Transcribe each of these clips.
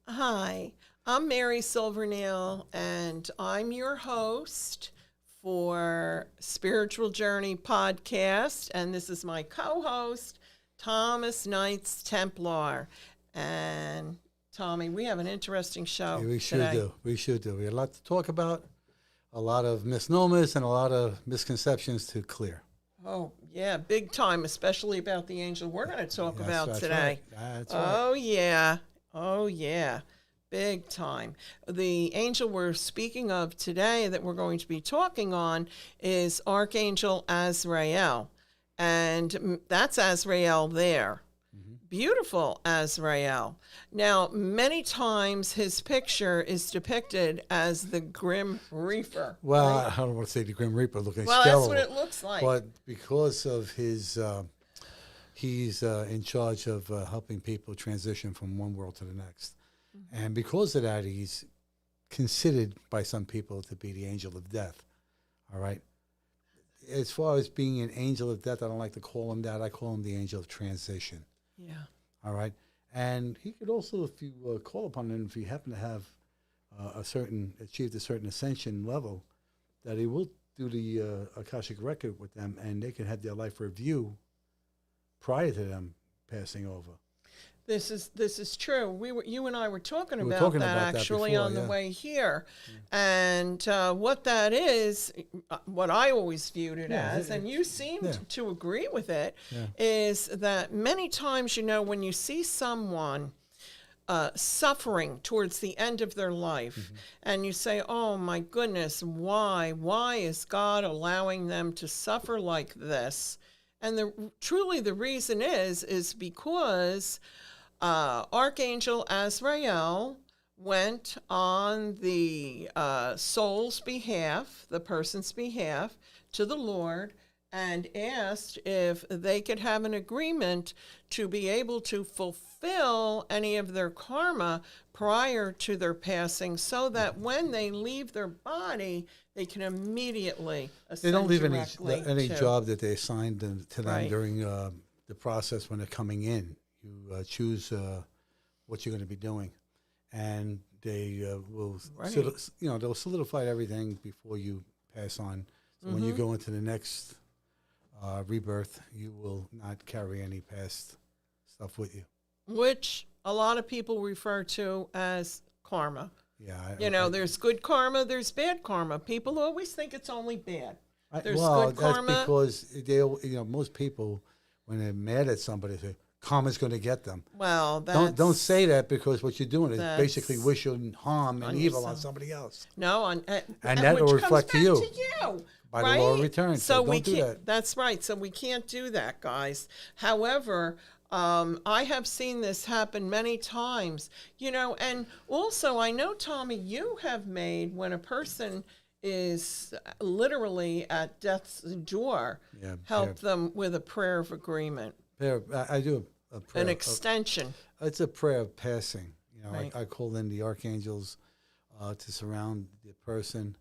Hi, I'm Mary Silvernail, and I'm your host for Spiritual Journey Podcast, and this is my co-host, Thomas Knights Templar. And Tommy, we have an interesting show We should today. do. We should do. We have a lot to talk about, a lot of misnomers, and a lot of misconceptions to clear. Oh, yeah, big time, especially about the angel we're going to talk about That's today. Right. That's right. Oh, yeah. Oh, yeah. Big time. The angel we're speaking of today that we're going to be talking on is Archangel Azrael. And that's Azrael there. Beautiful Azrael. Now, many times his picture is depicted as the Grim Reaper. Well, right? I don't want to say the Grim Reaper looking Well, skeletal. that's what it looks like. But because of his, he's in charge of helping people transition from one world to the next. And because of that, he's considered by some people to be the angel of death. All right. As far as being an angel of death, I don't like to call him that. I call him the angel of transition. Yeah. All right. And he could also, if you call upon him, if you happen to have achieved a certain ascension level, that he will do the Akashic record with them, and they can have their life review prior to them passing over. This is true. You and I were talking We were about talking that about that actually before, on the yeah. way here, and what that is, what I always viewed it Yeah, as, and you seemed to agree with it, Yeah. is that many times, when you see someone suffering towards the end of their life, and you say, "Oh my goodness, why? Why is God allowing them to suffer like this?" And truly the reason is because Archangel Azrael went on the soul's behalf, the person's behalf, to the Lord and asked if they could have an agreement to be able to fulfill any of their karma prior to their passing, so that when they leave their body, they can immediately ascend They don't leave any to- job that they assigned to them Right. during the process when they're coming in. You choose what you're going to be doing, and they will, Right. they'll solidify everything before you pass on. So when you go into the next rebirth, you will not carry any past stuff with you. which a lot of people refer to as karma. Yeah, There's good karma, there's bad karma. People always think it's only bad. There's well, good karma. that's because most people, when they're mad at somebody, say karma's going to get them. Well, that's... Don't say that, because what you're doing is That's basically wishing harm and on evil on yourself. somebody else. No, And that will which reflect to comes you. back to you. By right? the law of return, so we don't do can't, that. That's right. So we can't do that, guys. However, I have seen this happen many times, and also I know, Tommy, you have made, when a person is literally at death's door, help them with a prayer of agreement, I do a prayer. an extension. It's a prayer of passing. Right. I call in the archangels to surround the person,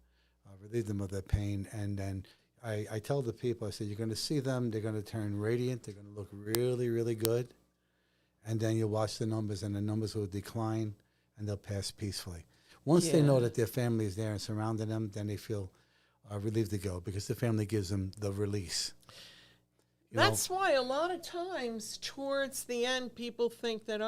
relieve them of their pain, and then I tell the people, I say, you're going to see them, they're going to turn radiant, they're going to look really, really good, and then you'll watch the numbers, and the numbers will decline, and they'll pass peacefully. Once they know that their family is there and surrounding them, then they feel relieved to go, because the family gives them the release. That's why a lot of times towards the end, people think that,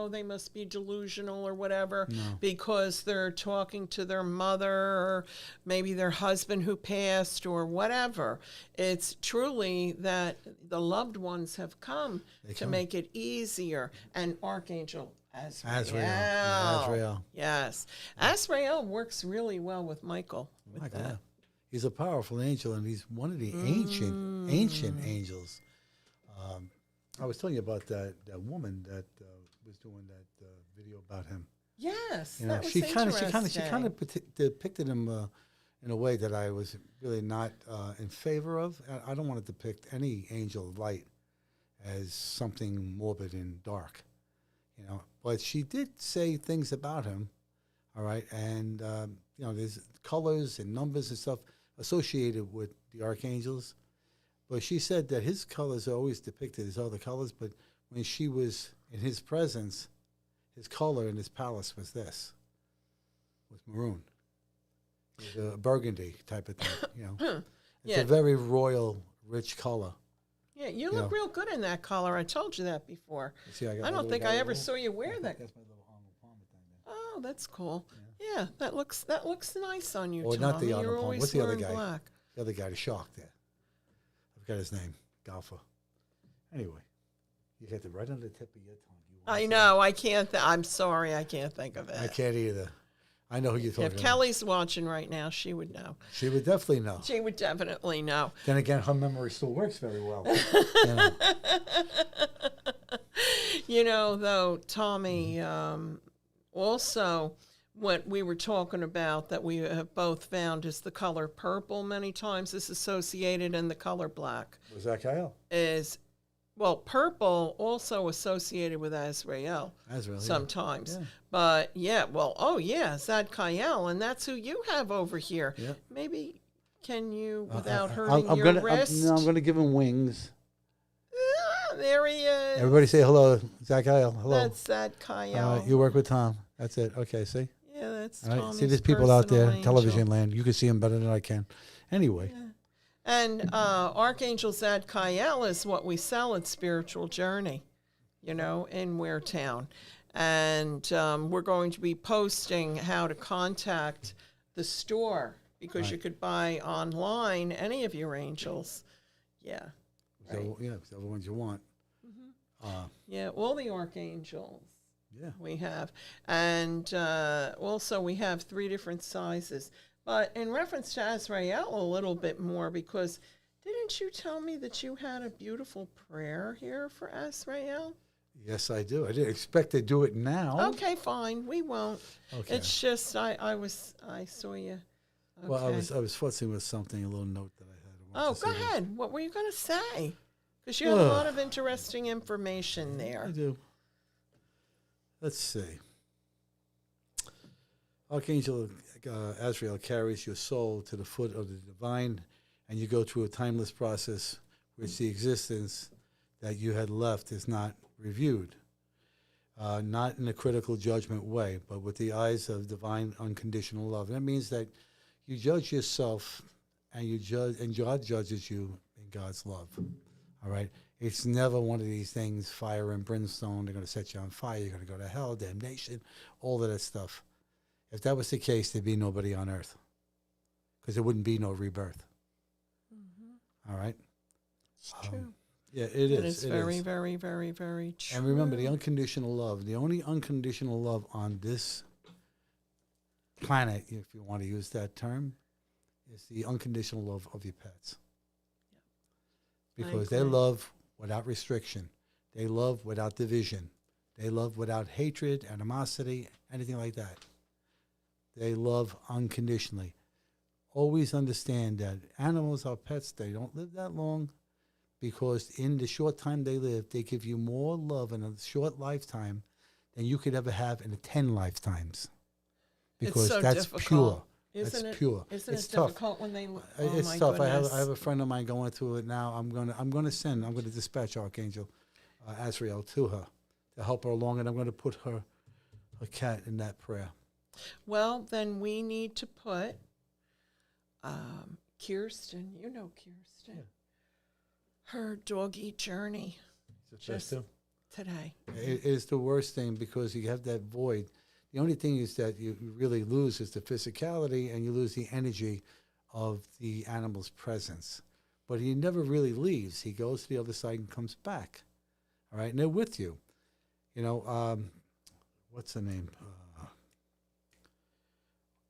they must be delusional or whatever, because they're talking to their mother or maybe their husband who passed or whatever. It's truly that the loved ones have come to make it easier. And Archangel Azrael. Yes. Azrael works really well with Michael. With that. He's a powerful angel, and he's one of the ancient angels. I was telling you about that woman that was doing that video about him. Yes, That was she kind of depicted him in a way that I was really not in favor of. I don't want to depict any angel of light as something morbid and dark. But she did say things about him, all right, and there's colors and numbers and stuff associated with the archangels. But she said that his colors are always depicted as other colors, but when she was in his presence, his color in his palace was maroon. It was a burgundy type of thing, It's a very royal, rich color. Yeah, you look real good in that collar. I told you that before. See, I don't think I ever saw you wear that. That's my little Arnold Palmer thing there. Oh, that's cool. Yeah, that looks nice on you, Or Tom. not the You're Arnold Palmer. always What's the other wearing guy? black. The other guy, the shark there. I forgot his name. Golfer. Anyway, you got it right on the tip of your tongue. I know. I can't. I'm sorry. I can't think of it. I can't either. I know who you're talking If about. Kelly's watching right now, she would know. She would definitely know. She would definitely know. Then again, her memory still works very well. Though, Tommy, also what we were talking about that we have both found is the color purple many times is associated, and the color black Was that Kyle? is, purple also associated with Azrael. Azrael, sometimes. Yeah. But Zadkiel, and that's who you have over here. Yeah. Maybe can you, without hurting your wrist? I'm going to give him wings. There he is. Everybody say hello. Zachariah, hello. That's Zadkiel. You work with Tom. That's it. Okay, see? Yeah, that's All right. Tommy's See, there's people out there, personal television angel. land. You can see them better than I can. Anyway. Yeah. And Archangel Zadkiel is what we sell at Spiritual Journey, in Waretown. And we're going to be posting how to contact the store, because you could buy online any of your angels. Yeah. Right. So, the ones you want. All the archangels. Yeah. We have. And also we have 3 different sizes. But in reference to Azrael a little bit more, because didn't you tell me that you had a beautiful prayer here for Azrael? Yes, I do. I didn't expect to do it now. Okay, fine. We won't. Okay. It's just I saw you. Okay. Well, I was fussing with something, a little note that I had. Go ahead. What were you going to say? Because you have a lot of interesting information there. I do. Let's see. Archangel Azrael carries your soul to the foot of the divine, and you go through a timeless process which the existence that you had left is not reviewed. Not in a critical judgment way, but with the eyes of divine unconditional love. That means that you judge yourself, and God judges you in God's love. All right? It's never one of these things, fire and brimstone, they're going to set you on fire, you're going to go to hell, damnation, all of that stuff. If that was the case, there'd be nobody on earth, because there wouldn't be no rebirth. Mm-hmm. All right? It's true. Yeah, it is. It's very, very, very, very true. And remember, the unconditional love, the only unconditional love on this planet, if you want to use that term, is the unconditional love of your pets. Yeah. Because they love without restriction. They love without division. They love without hatred, animosity, anything like that. They love unconditionally. Always understand that animals are pets. They don't live that long, because in the short time they live, they give you more love in a short lifetime than you could ever have in 10 lifetimes. Because it's so that's difficult. pure. Isn't that's it, pure. Isn't it's it tough. difficult when they? It's my tough. Goodness. I have a friend of mine going through it now. I'm gonna dispatch Archangel Azrael to her to help her along, and I'm going to put her cat in that prayer. Well, then we need to put Kirsten. You know Kirsten. Yeah. Her doggy journey. Just today. It is the worst thing, because you have that void. The only thing is that you really lose is the physicality, and you lose the energy of the animal's presence. But he never really leaves. He goes to the other side and comes back. All right, and they're with you. What's her name?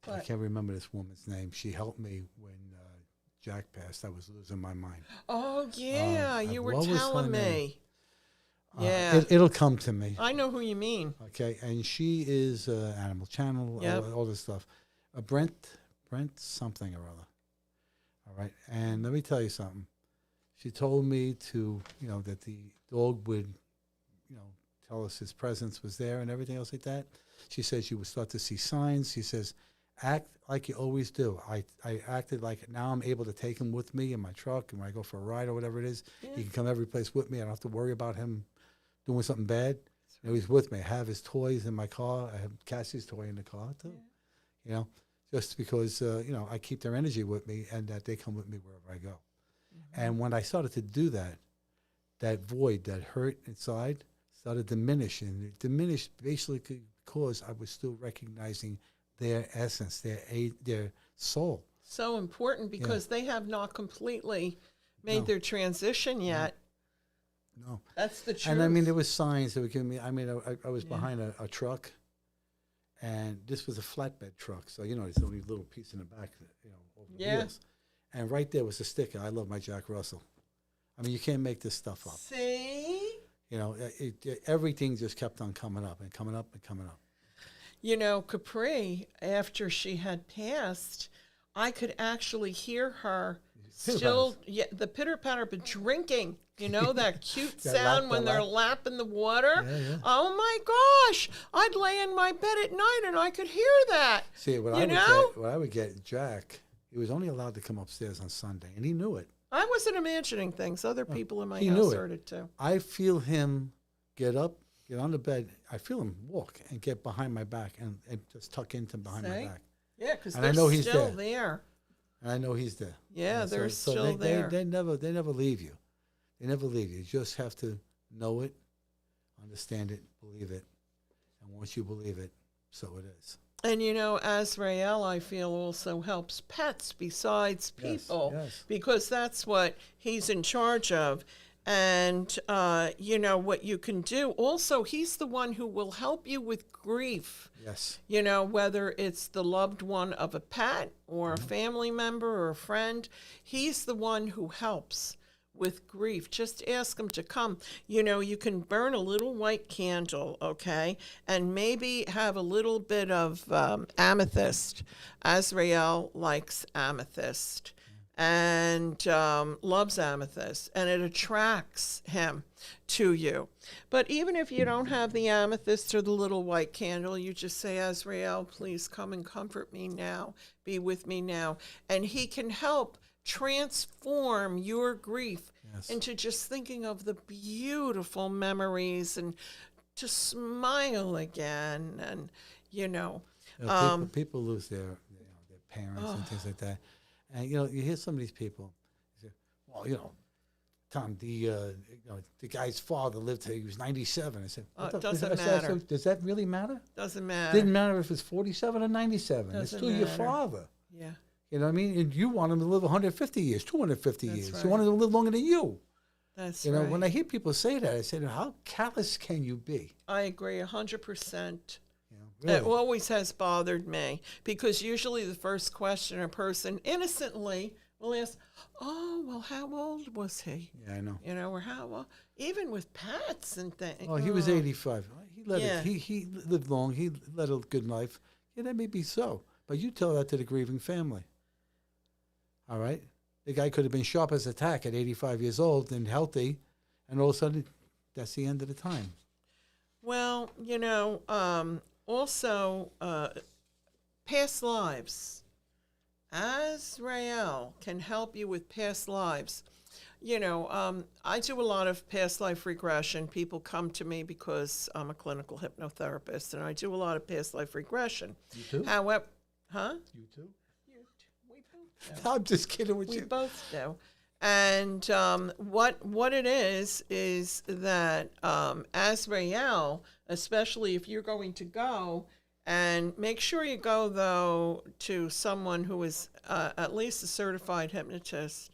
I can't remember this woman's name. She helped me when Jack passed. I was losing my mind. Oh, yeah, you were telling me. Yeah. It'll come to me. I know who you mean. Okay, and she is Animal Channel, all this stuff. Brent something or other. All right, and let me tell you something. She told me to, that the dog would, tell us his presence was there and everything else like that. She says you would start to see signs. She says, act like you always do. I acted like now I'm able to take him with me in my truck, and when I go for a ride or whatever it is, he can come every place with me. I don't have to worry about him doing something bad. You know, he's with me. I have his toys in my car. I have Cassie's toy in the car too. You know, just because you know, I keep their energy with me, and that they come with me wherever I go. And when I started to do that, that void, that hurt inside, started diminishing. It diminished basically because I was still recognizing their essence, their soul. So important because they have not completely made their transition yet. No. That's the truth. And I mean, there was signs that were giving me, I mean, I was behind a truck, and this was a flatbed truck. So, you know, there's only a little piece in the back, you know, over the wheels. And right there was a sticker, I love my Jack Russell. I mean, you can't make this stuff up. See? You know, everything just kept on coming up and coming up and coming up. You know, Capri, after she had passed, I could actually hear her still, the pitter-patter, but drinking. You know, that cute sound when they're lapping the water? Yeah. Oh, my gosh. I'd lay in my bed at night, and I could hear that. See, what I would get, Jack, he was only allowed to come upstairs on Sunday, and he knew it. I wasn't imagining things. Other people in my house heard it too. I feel him get up, get on the bed. I feel him walk and get behind my back and just tuck into behind my back. Yeah, because I know he's still there. there. And I know he's there. Yeah, they're still there. They never leave you. They never leave you. You just have to know it, understand it, believe it. And once you believe it, so it is. And, you know, Azrael, I feel, also helps pets besides people because that's what he's in charge of. And, you know, what you can do. Also, he's the one who will help you with grief. Yes. You know, whether it's the loved one of a pet or a family member or a friend, he's the one who helps with grief. Just ask him to come. You know, you can burn a little white candle, okay, and maybe have a little bit of amethyst. Azrael likes amethyst and loves amethyst, and it attracts him to you. But even if you don't have the amethyst or the little white candle, you just say, Azrael, please come and comfort me now. Be with me now. And he can help transform your grief into just thinking of the beautiful memories and to smile again. And, you know. People lose their parents and things like that. And, you know, you hear some of these people say, well, you know, Tom, the guy's father lived till he was 97. I said, it doesn't matter. Does that really matter? Doesn't matter. Didn't matter if it's 47 or 97. It's still your father. Yeah. You know what I mean? And you want him to live 150 years, 250 years. Right. You want him to live longer than you. That's you know, right. when I hear people say that, I say, how callous can you be? I agree 100%. Really? It always has bothered me because usually the first question a person innocently will ask, oh, well, how old was he? Yeah, I know. You know, or how old? Even with pets and things. Oh, he was 85. He lived long. He led a good life. Yeah, that may be so. But you tell that to the grieving family. All right? The guy could have been sharp as a tack at 85 years old and healthy, and all of a sudden, that's the end of the time. Well, you know, also, past lives. Azrael can help you with past lives. You know, I do a lot of past life regression. People come to me because I'm a clinical hypnotherapist, and I do a lot of past life regression. You too? However, huh? You too? We both do. I'm just kidding with you. We both do. And what it is that Azrael, especially if you're going to go, and make sure you go, though, to someone who is at least a certified hypnotist.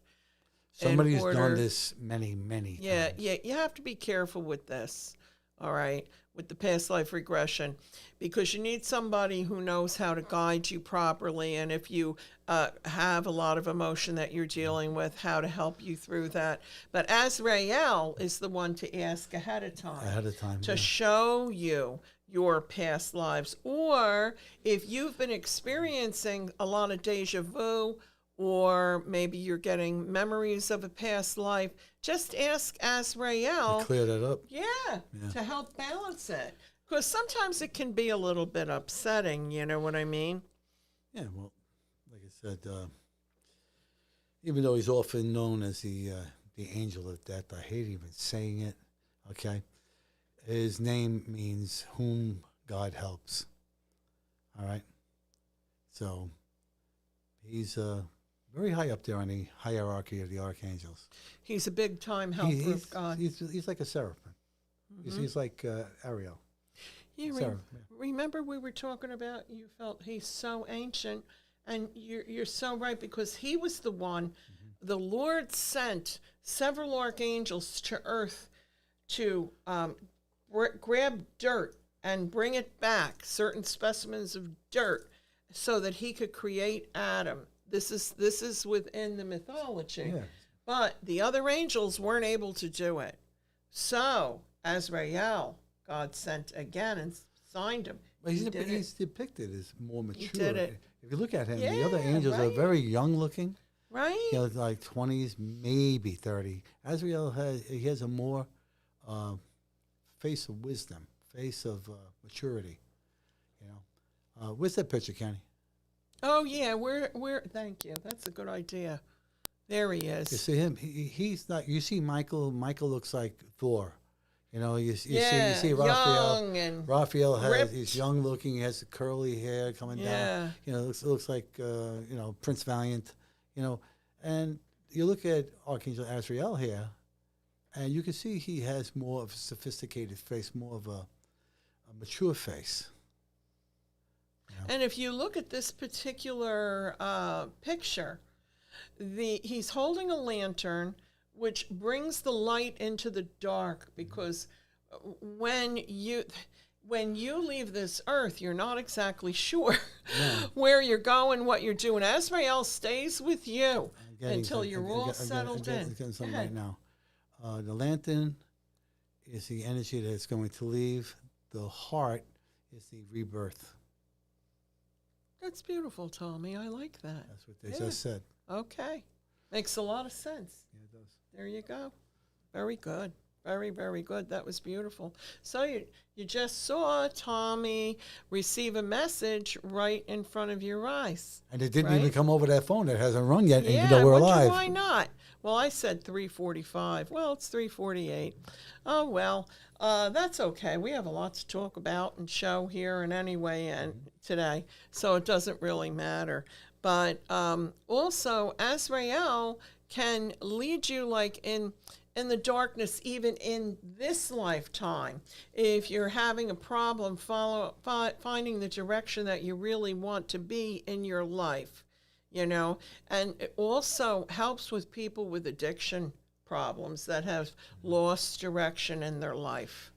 Somebody who's done this many, many times. Yeah, you have to be careful with this, all right, with the past life regression, because you need somebody who knows how to guide you properly, and if you have a lot of emotion that you're dealing with, how to help you through that. But Azrael is the one to ask ahead of time. To show you your past lives. Or if you've been experiencing a lot of deja vu or maybe you're getting memories of a past life, just ask Azrael, Clear that up. yeah, Yeah. to help balance it. Because sometimes it can be a little bit upsetting, you know what I mean? Yeah, well, like I said, even though he's often known as the angel of death, I hate even saying it. Okay, his name means whom God helps. All right, so he's very high up there on the hierarchy of the archangels. He's a big time helper of God. He's like a seraphim. He's like Ariel. You Sarah, yeah. remember we were talking about, you felt he's so ancient, and you're so right, because he was the one, the Lord sent several archangels to earth to grab dirt and bring it back, certain specimens of dirt, so that he could create Adam. This is within the mythology. Yeah. But the other angels weren't able to do it. So Azrael, God sent again and signed him. But He did he's depicted as more mature. did it. If you look at him, the Yeah, other angels are right. very young looking. Right? You know, like 20s, maybe 30. Azrael has a more face of wisdom, face of maturity. You know, where's that picture, Kenny? Oh yeah, we're thank you. That's a good idea. There he You is. see him? He's not. You see Michael. Michael looks like Thor. You know, you Yeah, see Raphael. young and Raphael ripped. he's young looking. He has the curly hair coming Yeah. down. You know, looks like you know, Prince Valiant. You know, and you look at Archangel Azrael here, and you can see he has more of a sophisticated face, more of a mature face. You know? And if you look at this particular picture, he's holding a lantern, which brings the light into the dark, because when you leave this earth, you're not exactly sure where you're going, what you're doing. Azrael stays with you until you're all settled in. I'm getting something Go ahead. right now. The lantern is the energy that's going to leave. The heart is the rebirth. That's beautiful, Tommy. I like that. That's what they Yeah. just said. Okay. Makes a lot of sense. Yeah, it does. There you go. Very good. Very, very good. That was beautiful. So you just saw Tommy receive a message right in front of your eyes. And it didn't Right? even come over that phone that hasn't rung yet, Yeah, even though we're wonder alive. why not? Well, I said 3:45. Well, it's 3:48. Oh, well, that's okay. We have a lot to talk about and show here and anyway and today, so it doesn't really matter. But also, Azrael can lead you like in the darkness, even in this lifetime. If you're having a problem finding the direction that you really want to be in your life, you know, and it also helps with people with addiction problems that have lost direction in their life.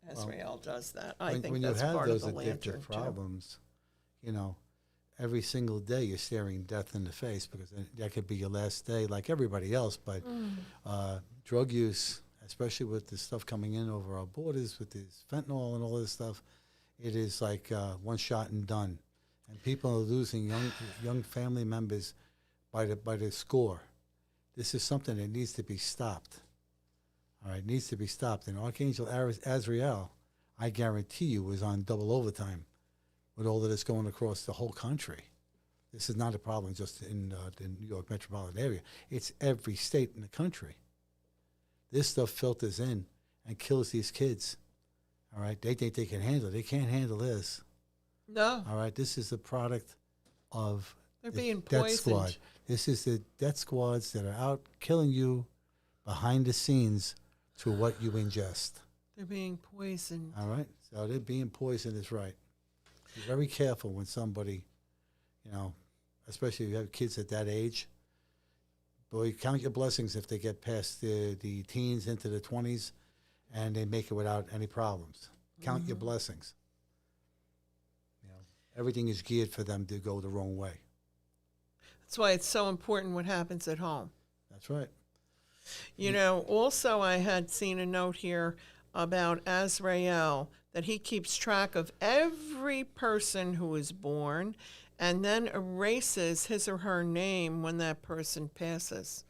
Azrael does that. I think when that's you have part those of the addictive lantern too. problems, you know, every single day you're staring death in the face, because that could be your last day like everybody else. But drug use, especially with the stuff coming in over our borders with this fentanyl and all this stuff, it is like one shot and done. And people are losing young family members by the score. This is something that needs to be stopped. All right, needs to be stopped. And Archangel Azrael, I guarantee you, was on double overtime with all of this going across the whole country. This is not a problem just in the New York metropolitan area. It's every state in the country. This stuff filters in and kills these kids. All right, they think they can handle it. They can't handle this. No, All right, this is the product of they're the being death poisoned. squad. This is the death squads that are out killing you behind the scenes through what you ingest. They're being poisoned. All right, so they're being poisoned is right. Be very careful when somebody, you know, especially if you have kids at that age. Boy, count your blessings if they get past the teens into the 20s and they make it without any problems. Count your blessings. You know, everything is geared for them to go the wrong way. That's why it's so important what happens at home. That's right. You know, also I had seen a note here about Azrael, that he keeps track of every person who is born and then erases his or her name when that person passes.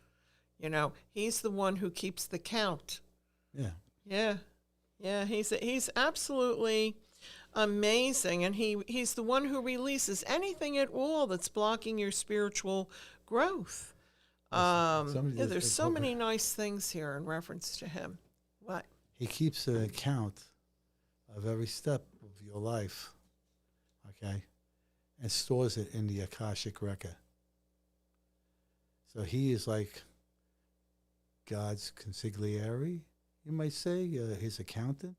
You know, he's the one who keeps the count. Yeah. Yeah. Yeah, he's absolutely amazing, and he's the one who releases anything at all that's blocking your spiritual growth. Yeah, there's so many nice things here in reference to him. What? He keeps an account of every step of your life, okay, and stores it in the Akashic record. So he is like God's consigliere, you might say, his accountant.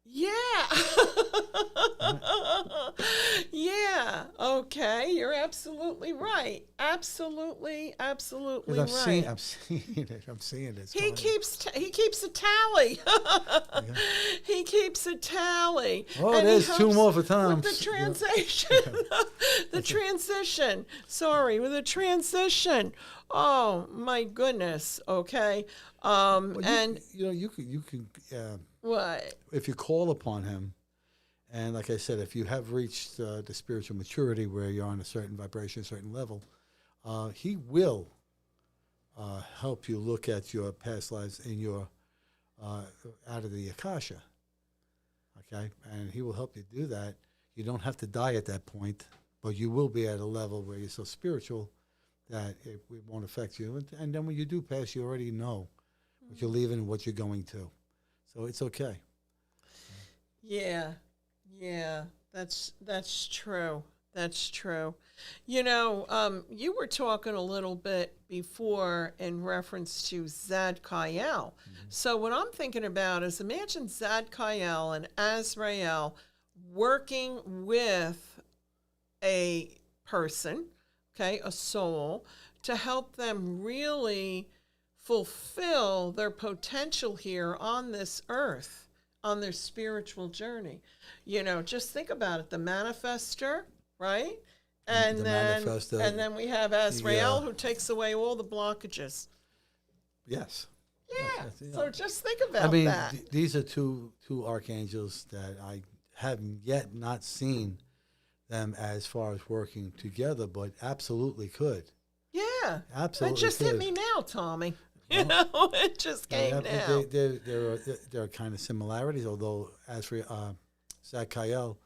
Yeah. Yeah. Okay. You're absolutely right. Absolutely right. I'm seeing it. I'm seeing it. He keeps a tally. Yeah. He keeps a tally. Oh, And there's he two helps more for Tom. with the transition. The transition. Sorry, with the transition. Oh my goodness. Okay. Well, And you can what? if you call upon him, and like I said, if you have reached the spiritual maturity where you're on a certain vibration, a certain level, he will help you look at your past lives in your out of the Akasha. Okay, and he will help you do that. You don't have to die at that point, but you will be at a level where you're so spiritual that it won't affect you. And then when you do pass, you already know what you're leaving and what you're going to. So it's okay. Yeah, that's true. That's true. You know, you were talking a little bit before in reference to Zadkiel. So what I'm thinking about is imagine Zadkiel and Azrael working with a person, okay, a soul, to help them really fulfill their potential here on this earth, on their spiritual journey. You know, just think about it. The manifester, right? And then we have Azrael who takes away all the blockages. Yes. Yeah. Yes, So just think about that. These are two archangels that I have yet not seen them as far as working together, but absolutely could. Yeah. Absolutely. It just hit me now, Tommy. You know, it just came now. There are kind of similarities, although as for Zadkiel,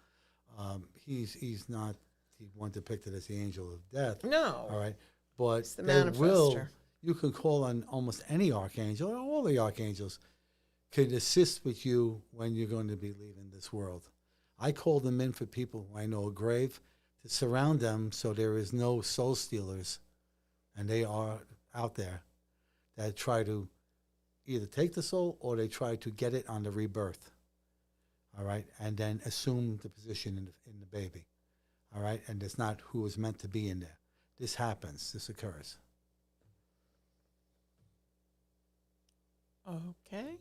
he's not the one depicted as the angel of death. No. All right. But It's the manifester. You can call on almost any archangel, or all the archangels could assist with you when you're going to be leaving this world. I call them in for people who I know a grave to surround them so there is no soul stealers, and they are out there that try to either take the soul or they try to get it on the rebirth, all right, and then assume the position in the baby, all right, and it's not who is meant to be in there. This happens. This occurs. Okay.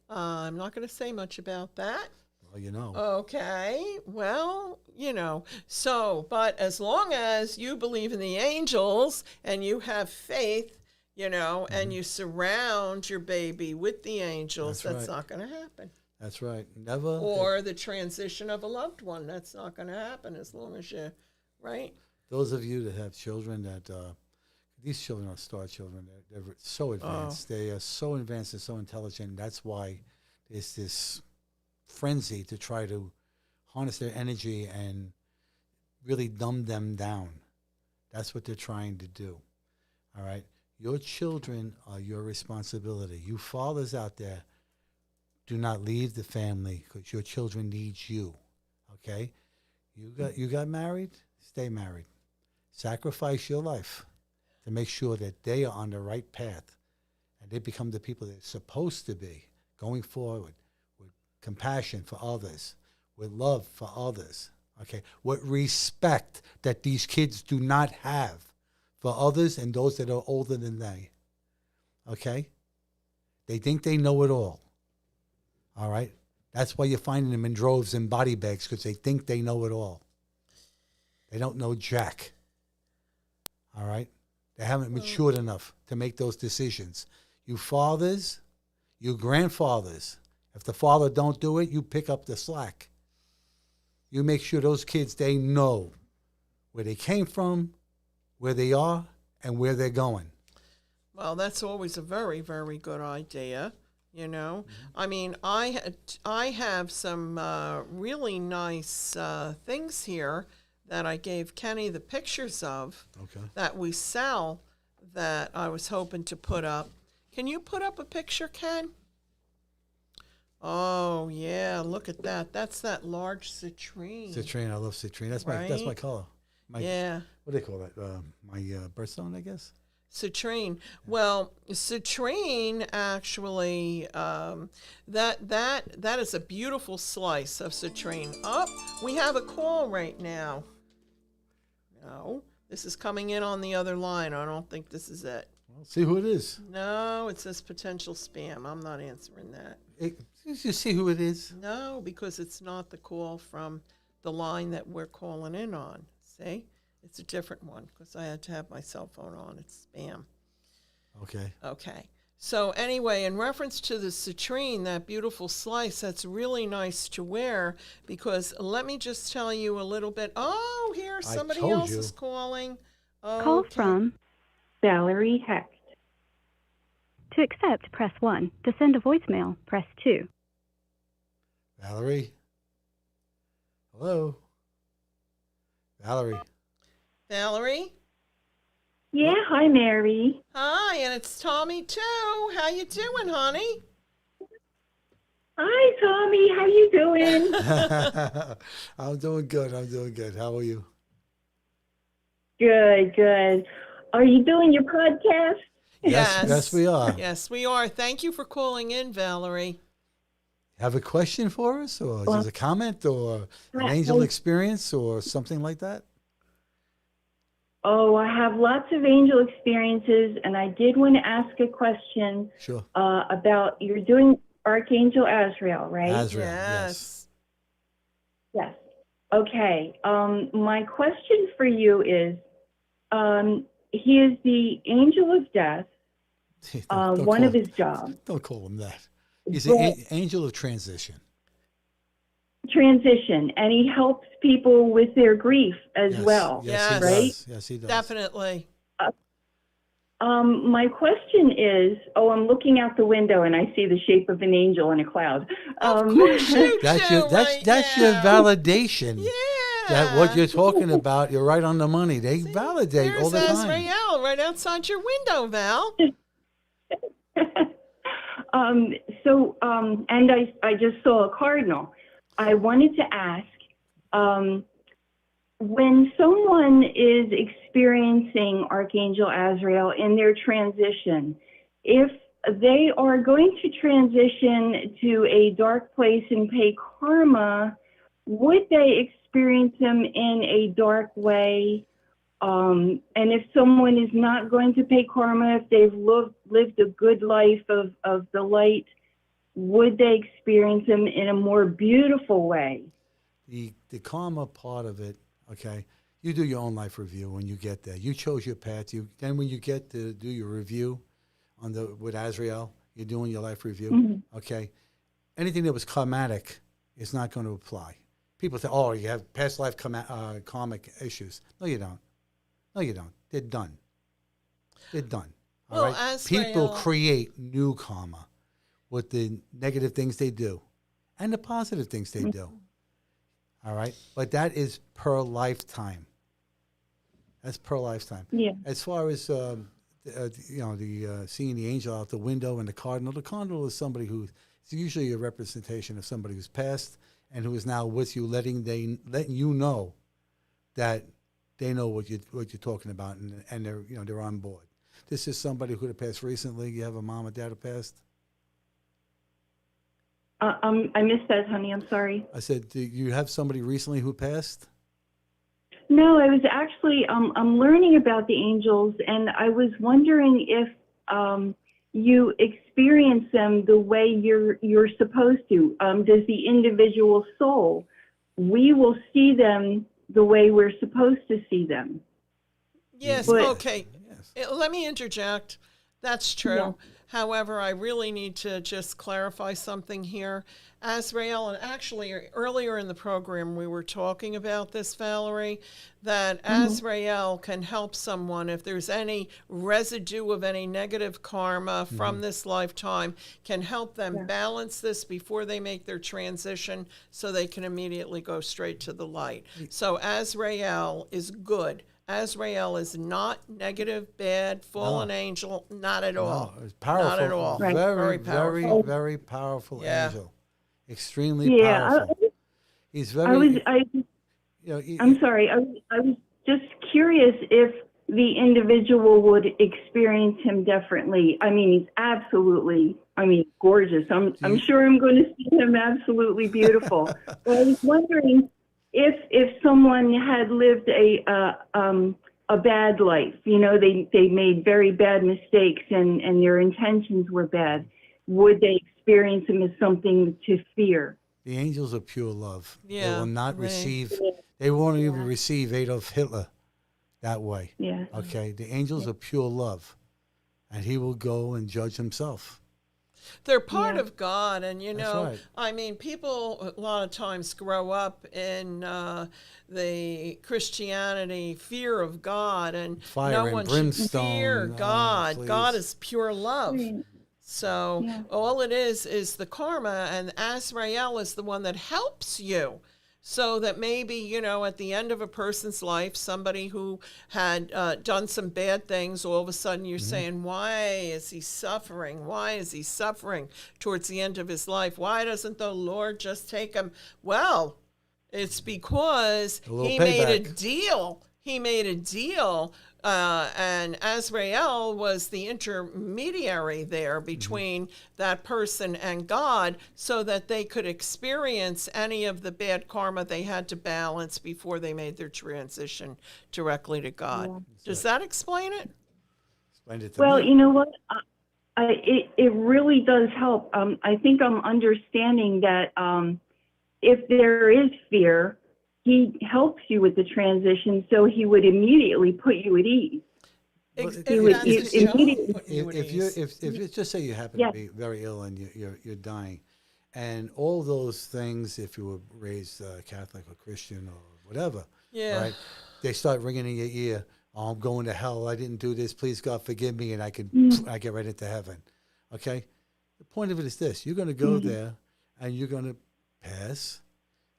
I'm not going to say much about that. Well, you know. Okay. Well, you know. So, but as long as you believe in the angels and you have faith, you know, and you surround your baby with the angels, that's not going to happen. That's right. Never. Or the transition of a loved one. That's not going to happen as long as you, right? Those of you that have children these children are star children. They're so advanced. They are so advanced and so intelligent. That's why there's this frenzy to try to harness their energy and really dumb them down. That's what they're trying to do. All right? Your children are your responsibility. You fathers out there, do not leave the family because your children need you. Okay? You got married? Stay married. Sacrifice your life to make sure that they are on the right path and they become the people they're supposed to be, going forward with compassion for others, with love for others, okay, with respect that these kids do not have for others and those that are older than they, okay? They think they know it all right? That's why you're finding them in droves in body bags, because they think they know it all. They don't know jack, all right? They haven't matured enough to make those decisions. You fathers, you grandfathers, if the father don't do it, you pick up the slack. You make sure those kids, they know where they came from, where they are, and where they're going. Well, that's always a very, very good idea. You know, I mean, I have some really nice things here that I gave Kenny the pictures of that we sell that I was hoping to put up. Can you put up a picture, Ken? Oh yeah, look at that. That's that large citrine. Citrine, I love citrine. That's my color. Yeah. What do they call that? My birthstone, I guess. Citrine. Well, citrine actually, that is a beautiful slice of citrine. Oh, we have a call right now. No, this is coming in on the other line. I don't think this is it. Well, see who it is. No, it says potential spam. I'm not answering that. You see who it is? No, because it's not the call from the line that we're calling in on. See? It's a different one because I had to have my cell phone on. It's spam. Okay. Okay. So anyway, in reference to the citrine, that beautiful slice, that's really nice to wear because let me just tell you a little bit. Oh, here, somebody else is calling. Okay. Call from Valerie Hecht. To accept, press 1. To send a voicemail, press 2. Valerie? Hello? Valerie? Valerie? Yeah, hi, Mary. Hi, and it's Tommy too. How you doing, honey? Hi, Tommy. How you doing? I'm doing good. How are you? Good, good. Are you doing your podcast? Yes, we are. Yes, we are. Thank you for calling in, Valerie. Have a question for us, or just a comment, or an angel experience, or something like that? Oh, I have lots of angel experiences, and I did want to ask a question. Sure. About, you're doing Archangel Azrael, right? Azrael, yes. Yes. Okay. My question for you is, he is the angel of death, one of his jobs. Don't call him that. He's the angel of transition. Transition, and he helps people with their grief as well. Yes, he right? does. Yes, he does. Definitely. My question is, I'm looking out the window and I see the shape of an angel in a cloud. Of course you That's do, that's your validation. Yeah. That what you're talking about, you're right on the money. They validate all the time. There's Azrael right outside your window, Val. And I just saw a cardinal. I wanted to ask, when someone is experiencing Archangel Azrael in their transition, if they are going to transition to a dark place and pay karma, would they experience him in a dark way? And if someone is not going to pay karma, if they've lived a good life of the light, would they experience him in a more beautiful way? The karma part of it, okay, you do your own life review when you get there. You chose your path. Then when you get to do your review with Azrael, you're doing your life review, okay? Anything that was karmatic is not going to apply. People say, oh, you have past life karmic issues. No, you don't. No, you don't. They're done. They're done. All Well, right? Azrael- People create new karma with the negative things they do and the positive things they do. All right? But that is per lifetime. That's per lifetime. Yeah. As far as, seeing the angel out the window and the cardinal is somebody who, it's usually a representation of somebody who's passed and who is now with you, letting you know that they know what you're talking about, and they're on board. This is somebody who had passed recently. You have a mom or dad who passed? I missed that, honey. I'm sorry. I said, do you have somebody recently who passed? No, I was actually I'm learning about the angels, and I was wondering if you experience them the way you're supposed to. Does the individual soul, we will see them the way we're supposed to see them? Yes, But- okay. Yes. Let me interject. That's true. Yeah. However, I really need to just clarify something here. Azrael, and actually earlier in the program we were talking about this, Valerie, that Azrael can help someone if there's any residue of any negative karma from this lifetime, can help them balance this before they make their transition so they can immediately go straight to the light. So Azrael is good. Azrael is not negative, bad, fallen angel, not at all. No, it's powerful. Not at all. Very, Very powerful. very powerful Yeah. angel. Extremely powerful. He's very. I'm sorry. I was just curious if the individual would experience him differently. I mean, he's absolutely, gorgeous. I'm sure I'm going to see him absolutely beautiful. But I was wondering if someone had lived a bad life, they made very bad mistakes and their intentions were bad, would they experience him as something to fear? The angels are pure love. Yeah, They will not right. receive. They won't even receive Adolf Hitler that way. Yeah. Okay. The angels are pure love, and he will go and judge himself. They're part of God, and That's right. people a lot of times grow up in the Christianity fear of God, and Fire no and one should brimstone. fear Oh, God. please. God is pure love. Right. So all it is the karma, and Azrael is the one that helps you. So that maybe, at the end of a person's life, somebody who had done some bad things, all of a sudden you're saying, why is he suffering? Why is he suffering towards the end of his life? Why doesn't the Lord just take him? Well, it's because he made a payback. deal. He made a deal, and Azrael was the intermediary there between that person and God, so that they could experience any of the bad karma they had to balance before they made their transition directly to God. Yeah. Does that explain it? Explained it to Well, me. you know what? It really does help. I think I'm understanding that if there is fear, he helps you with the transition, so he would immediately put you at ease. Well, That's if- his if- job, if- put you at if you ease. if just say you happen Yeah. to be very ill and you're dying, and all those things, if you were raised Catholic or Christian or whatever, Yeah. right? They start ringing in your ear. Oh, I'm going to hell. I didn't do this. Please God forgive me, and I get right into heaven. Okay. The point of it is this: you're going to go there, and you're going to pass.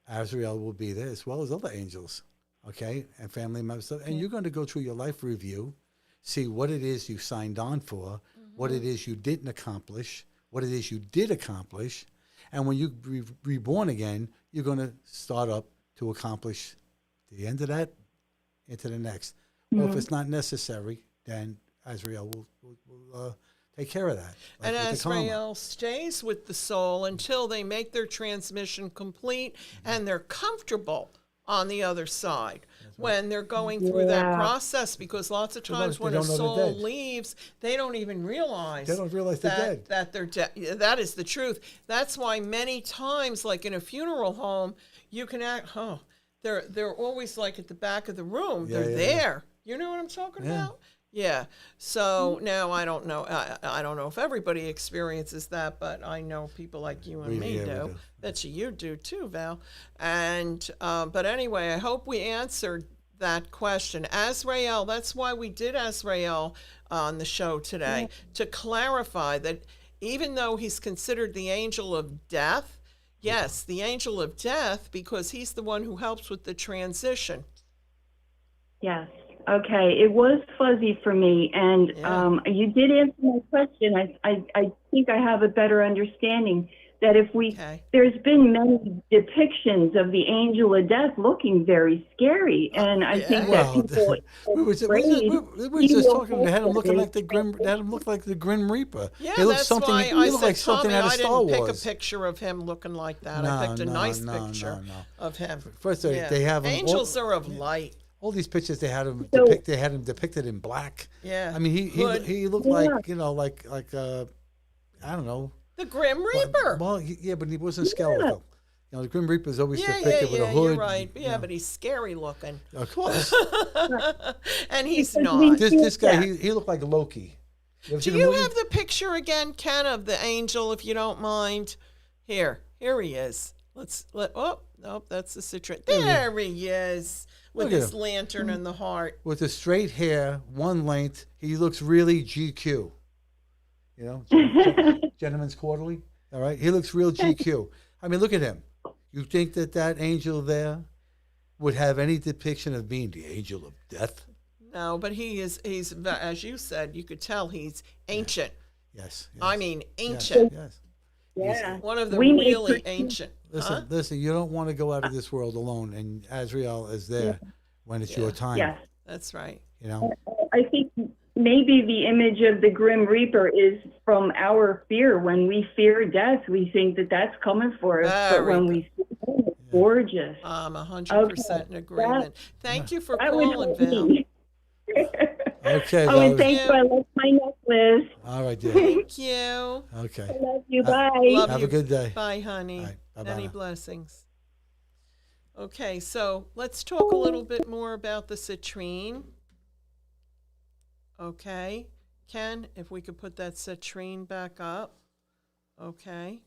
Azrael will be there as well as other angels, okay, and family members. And you're going to go through your life review, see what it is you signed on for, what it is you didn't accomplish, what it is you did accomplish. And when you reborn again, you're going to start up to accomplish the end of that into the next. Or if it's not necessary, then Azrael will take care of that. like And with the karma. Azrael stays with the soul until they make their transmission complete and they're comfortable on the other side when they're going through that Yeah. process, because lots of times they when a don't know they're soul dead. leaves, they don't even realize They don't realize they're dead. that they're dead. That is the truth. That's why many times, like in a funeral home, you can act, they're always like at the back of the room. Yeah, They're yeah, there. You know what I'm talking Yeah. about? Yeah. So now I don't know. I don't know if everybody experiences that, but I know people like you and We- me yeah, we do. do. Bet you do too, Val. And but anyway, I hope we answered that question. Azrael. That's why we did Azrael on the show today, to clarify that even though he's considered the angel of death, yes, the angel of death, because he's the one who helps with the transition. Yes. Okay. It was fuzzy for me, and Yeah. you did answer my question. I think I have a better understanding that if we, Okay. there's been many depictions of the angel of death looking very scary, and I think that Well, people we were just, afraid talking. They had him looking he like the grim. They had him look like the Grim Reaper. Yeah, he looked that's something. why He I looked said, like something Tommy, out of I Star didn't Wars. pick a picture of him looking like that. No, I picked a no, nice no, picture no. of him. First, they have him. Angels are of light. All these pictures they had him So- They had him depicted in black. Yeah. I mean, Hood. he looked Yeah. like I don't know. The Grim Reaper. Well, yeah, but he wasn't skeletal. You know, the Grim Reaper is always yeah, depicted with a hood. you're right. Yeah, you know. but he's scary looking. Of course. And he's Because not. we- this guy, Yeah. he looked like Loki. You ever Do seen the you movie? have the picture again, Ken, of the angel, if you don't mind? Here he is. Oh, nope, that's the citrus. There he is with Look at his him. lantern and the heart. With the straight hair, one length, he looks really GQ. You know, Gentleman's Quarterly. All right, he looks real GQ. I mean, look at him. You think that angel there would have any depiction of being the angel of death? No, but he's as you said, you could tell he's ancient. Yes. I mean, ancient. Yes. Yeah. One of the We need really to- ancient. Listen. You don't want to go out of this world alone, and Azrael is there when it's your time. Yes. That's right. You know. I think maybe the image of the Grim Reaper is from our fear. When we fear death, we think that that's coming for us. But when we see him, it's gorgeous. I'm 100% in agreement. Thank you for That calling, was Val. me. Okay. Oh, and Valerie. thank you. I love my necklace. All right, dear. Thank you. Okay. I love you. Love Bye. Have a good day. Bye, honey. All right, bye-bye Many now. blessings. Okay, so let's talk a little bit more about the citrine. Okay, Ken, if we could put that citrine back up. Okay.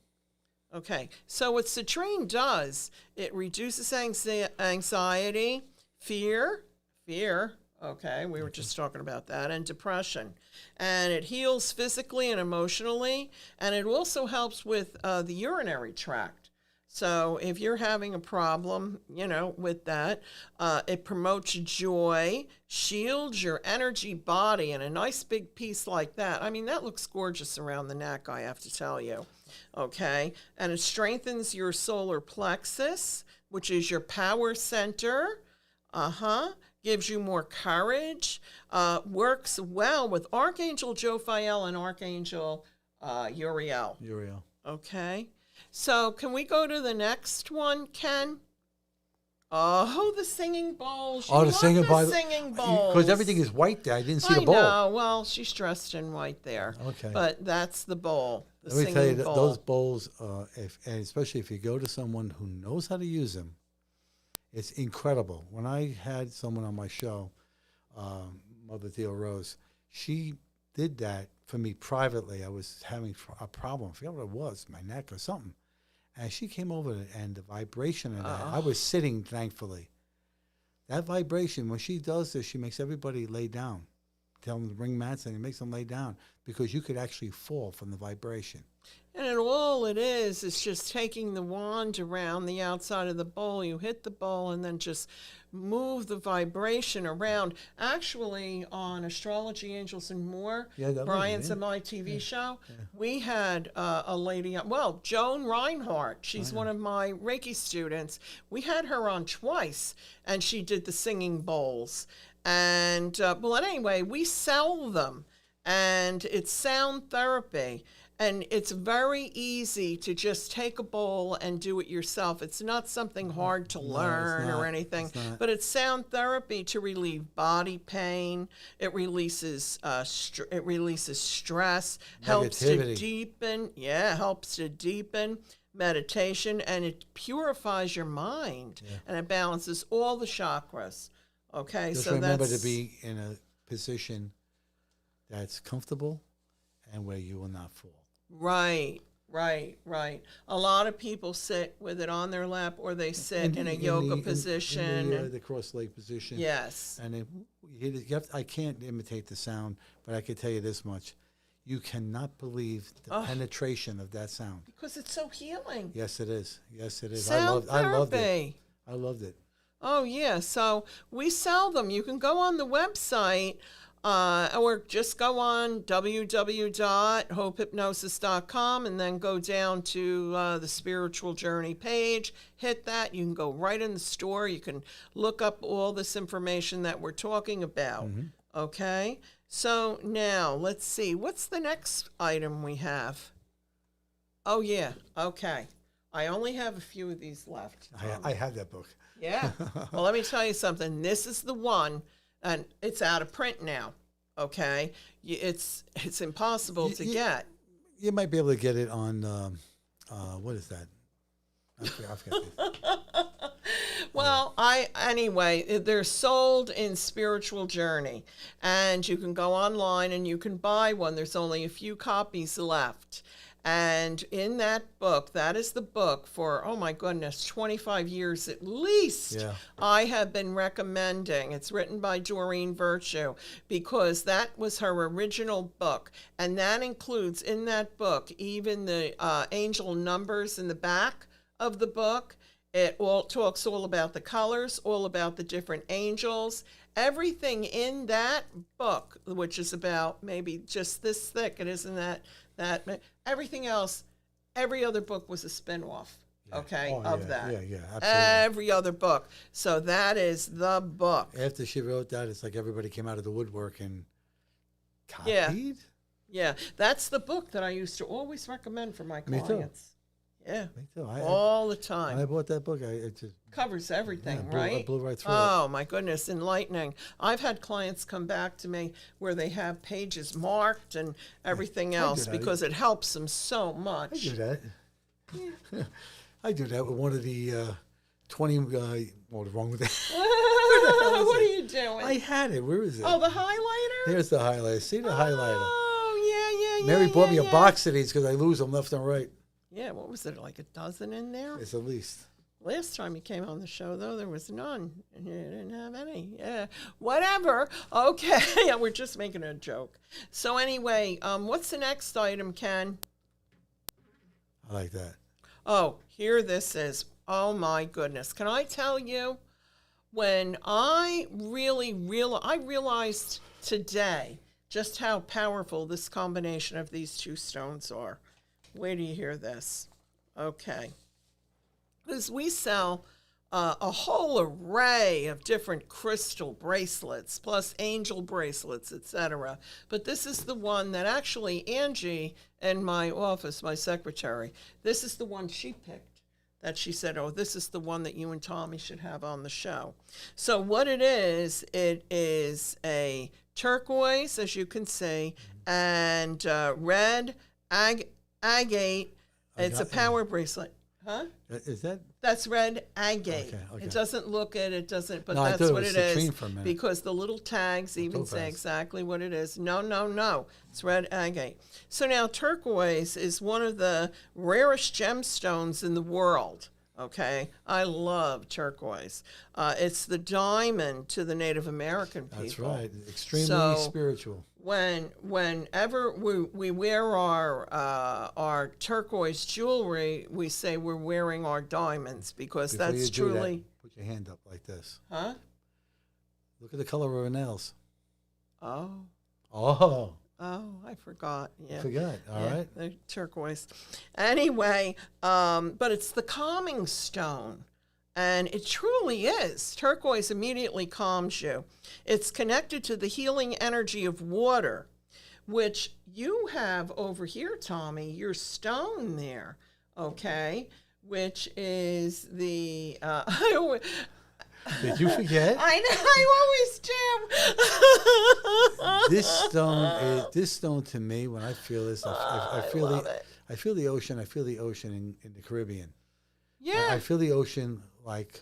Okay, so what citrine does, it reduces anxiety, fear, okay, we were just talking about that, and depression. And it heals physically and emotionally, and it also helps with the urinary tract. So if you're having a problem, with that, it promotes joy, shields your energy body, and a nice big piece like that. I mean, that looks gorgeous around the neck, I have to tell you. Okay, and it strengthens your solar plexus, which is your power center. Gives you more courage. Works well with Archangel Jophiel and Archangel Uriel. Uriel. Okay, so can we go to the next one, Ken? Oh, the singing bowls. Oh, the singing bowls. Singing bowls. Because everything is white there. I didn't see I the bowl. know. Well, she's dressed in white there. Okay. But that's the bowl. The Let me tell you, singing bowl. those bowls, and especially if you go to someone who knows how to use them, it's incredible. When I had someone on my show, Mother Theo Rose, she did that for me privately. I was having a problem. I forgot what it was, my neck or something. And she came over, and the vibration of that, I was sitting, thankfully. That vibration, when she does this, she makes everybody lay down. Tell them to bring mats, and it makes them lay down because you could actually fall from the vibration. And all it is just taking the wand around the outside of the bowl. You hit the bowl and then just move the vibration around. Actually, on Astrology, Angels, and More, Brian's and my TV show, we had a lady, Joan Reinhardt. She's one of my Reiki students. We had her on twice, and she did the singing bowls. And, anyway, we sell them, and it's sound therapy. And it's very easy to just take a bowl and do it yourself. It's not something hard to learn or anything, but it's sound therapy to relieve body pain. It releases stress, helps to deepen meditation, and it purifies your mind, and it balances all the chakras. Okay, Just so remember that's to be in a position that's comfortable and where you will not fall. Right. A lot of people sit with it on their lap, or they sit in a yoga position. In the cross-leg position. Yes. And I can't imitate the sound, but I can tell you this much. You cannot believe the penetration of that sound. Because it's so healing. Yes, it is. Sound I loved it. therapy. I loved it. Oh, yeah. So we sell them. You can go on the website. Or just go on www.hopehypnosis.com and then go down to the spiritual journey page. Hit that. You can go right in the store. You can look up all this information that we're talking about. Mm-hmm. Okay? So now, let's see. What's the next item we have? Oh, yeah. Okay. I only have a few of these left. I have that book. Yeah. Well, let me tell you something. This is the one. And it's out of print now, okay? It's impossible to get. You might be able to get it on, what is that? I forgot this. Well, they're sold in Spiritual Journey, and you can go online and you can buy one. There's only a few copies left. And in that book, that is the book for, oh my goodness, 25 years at least, Yeah. I have been recommending. It's written by Doreen Virtue, because that was her original book. And that includes in that book even the angel numbers in the back of the book. It all talks all about the colors, all about the different angels. Everything in that book, which is about maybe just this thick, it isn't that everything else, every other book was a spin-off, of that. Yeah, absolutely. Every other book. So that is the book. After she wrote that, it's like everybody came out of the woodwork and copied. Yeah, that's the book that I used to always recommend for my Me too. clients. Yeah, Me too. all the When time. I bought that book, it just Covers everything, blew, right? I blew right through it. Oh my goodness, enlightening. I've had clients come back to me where they have pages marked and everything I do else that. because it helps them so I much. do that. I do that with one of the 20. What's wrong with that? What are you doing? I had it. Where is it? Oh, the highlighter? Here's the highlighter. See the highlighter. Oh, yeah. Mary bought me a box of these because I lose them left and right. Yeah, what was it, like a dozen in there? It's at least. Last time you came on the show, though, there was none. You didn't have any. Yeah, whatever. Okay, we're just making a joke. So anyway, what's the next item, Ken? I like that. Oh, here this is. Oh, my goodness. Can I tell you, when I realized today just how powerful this combination of these two stones are. Wait till you hear this. Okay. Because we sell a whole array of different crystal bracelets, plus angel bracelets, etc. But this is the one that actually Angie in my office, my secretary, this is the one she picked. That she said, oh, this is the one that you and Tommy should have on the show. So what it is a turquoise, as you can see, and red agate. It's a power bracelet. Huh? Is that? That's red agate. Okay. It doesn't look it doesn't, but No, I that's thought it what was it is. citrine for a minute. Because the little tags even say topaz. exactly what it is. No. It's red agate. So now turquoise is one of the rarest gemstones in the world. Okay, I love turquoise. It's the diamond to the Native American people. That's right. Extremely So, spiritual. Whenever we wear our turquoise jewelry, we say we're wearing our diamonds because Before that's you do truly. that, put your hand up like this. Huh? Look at the color of her nails. Oh, I forgot. Yeah. Forgot. All right. The turquoise. Anyway, but it's the calming stone. And it truly is. Turquoise immediately calms you. It's connected to the healing energy of water, which you have over here, Tommy, your stone there, okay, which is the... Did you forget? I always do. This stone to me, when I feel this, I feel the ocean. I feel the ocean in the Caribbean. Yeah. I feel the ocean like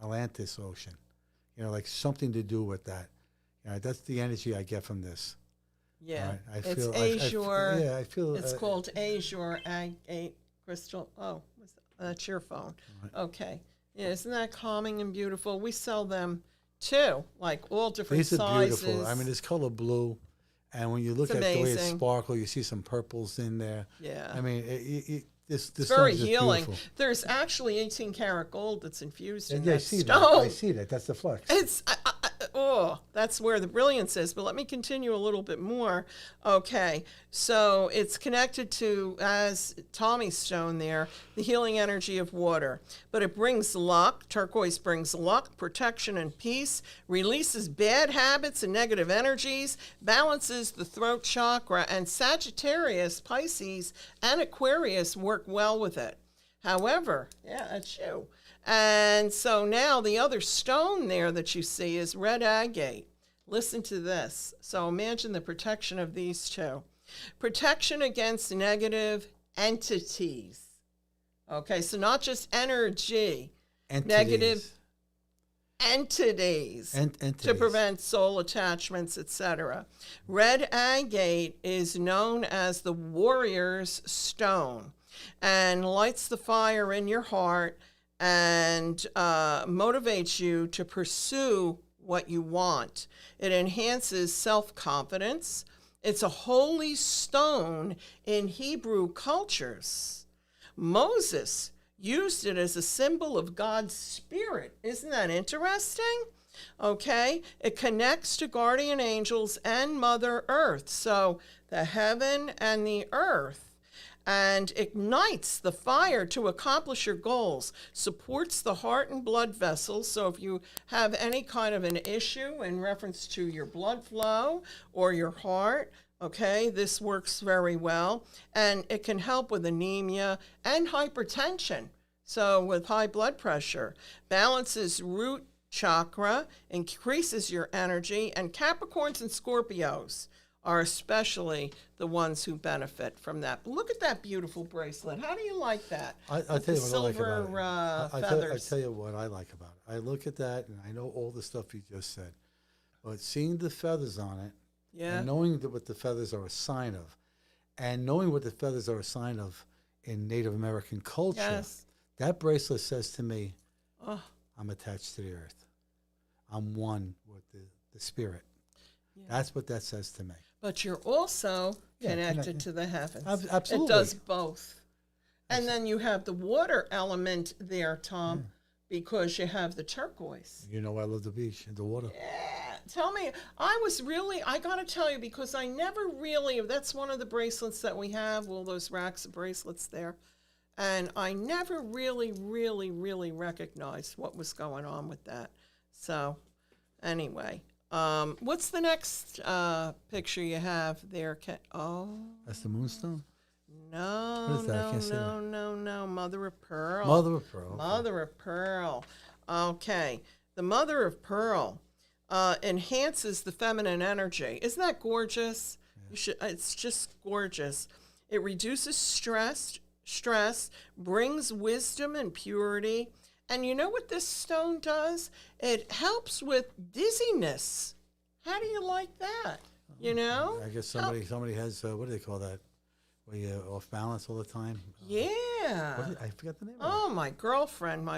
Atlantis Ocean. Like something to do with that. That's the energy I get from this. Yeah. Right? It's azure. I feel. It's called azure agate crystal. Oh, that's your phone. Right. Okay. Yeah, isn't that calming and beautiful? We sell them too, like all different These are sizes. beautiful. I mean, it's color blue, and when you look It's at the way it amazing. sparkles, you see some purples in there. Yeah. I mean, this It's very stone is healing. beautiful. There's actually 18 karat gold that's infused in Yeah, I that see stone. that. I see that. That's the flux. It's that's where the brilliance is. But let me continue a little bit more. Okay, so it's connected to, as Tommy's stone there, the healing energy of water. But it brings luck. Turquoise brings luck, protection, and peace. Releases bad habits and negative energies. Balances the throat chakra. And Sagittarius, Pisces, and Aquarius work well with it. However, yeah, that's you. And so now the other stone there that you see is red agate. Listen to this. So imagine the protection of these two. Protection against negative entities. Okay, so not just energy. Entities. Negative entities, Entities. to prevent soul attachments, etc. Red agate is known as the warrior's stone and lights the fire in your heart and motivates you to pursue what you want. It enhances self-confidence. It's a holy stone in Hebrew cultures. Moses used it as a symbol of God's spirit. Isn't that interesting? Okay, it connects to guardian angels and Mother Earth. So the heaven and the earth, and ignites the fire to accomplish your goals, supports the heart and blood vessels. So if you have any kind of an issue in reference to your blood flow or your heart, okay, this works very well. And it can help with anemia and hypertension. So with high blood pressure, balances root chakra, increases your energy, and Capricorns and Scorpios are especially the ones who benefit from that. But look at that beautiful bracelet. How do you like that? I'll tell you what I like about it. Feathers. I tell you what I like about it. I look at that and I know all the stuff you just said, but seeing the feathers on it, Yeah. and knowing what the feathers are a sign of, and knowing what the feathers are a sign of in Native American culture, Yes. that bracelet says to me, Oh, I'm attached to the earth. I'm one with the spirit. yeah. That's what that says to me. But you're also Yeah, connected to the heavens. Absolutely. It does both. And then you have the water element there, Tom, because you have the turquoise. You know I love the beach and the water. Yeah. Tell me, I got to tell you, because I never really, that's one of the bracelets that we have, all those racks of bracelets there. And I never really, really, really recognized what was going on with that. So, anyway, what's the next picture you have there? That's the moonstone? No, What is that? I no, can't see that. no. Mother of Pearl. Mother of Pearl. Mother of Pearl. Okay. The Mother of Pearl enhances the feminine energy. Isn't that gorgeous? Yeah. It's just gorgeous. It reduces stress, brings wisdom and purity. And you know what this stone does? It helps with dizziness. How do you like that? You know? I guess somebody has, what do they call that? Where you're off balance all the time? Yeah. I forgot the name of Oh, my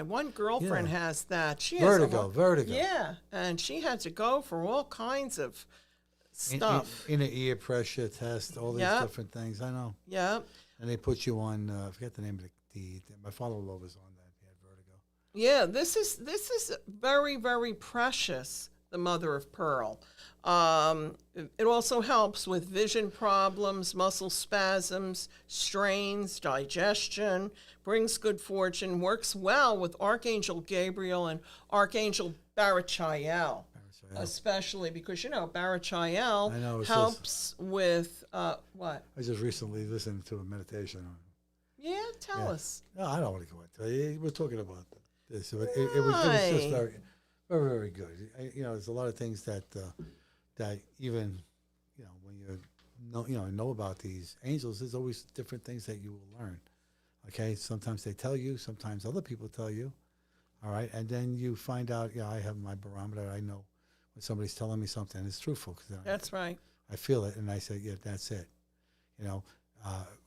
one girlfriend Yeah. has that. She Vertigo, has vertigo. Yeah, and she had to go for all kinds of it. stuff. In the ear pressure test, all these Yep. different things. I know. Yeah. And they put you on, I forget the name of my father-in-law was on that. He had vertigo. Yeah, this is very, very precious, the Mother of Pearl. It also helps with vision problems, muscle spasms, strains, digestion, brings good fortune, works well with Archangel Gabriel and Archangel Barachiel, especially because, Barachiel I know, helps with, what? I just recently listened to a meditation on it. Yeah, tell us. No, I don't want to go into it. We're talking about this. But it was just very, very, very good. There's a lot of things that even, when you know about these angels, there's always different things that you will learn. Okay, sometimes they tell you, sometimes other people tell you. All right, and then you find out. I have my barometer. I know when somebody's telling me something, it's truthful. That's right. I feel it, and I say, yeah, that's it.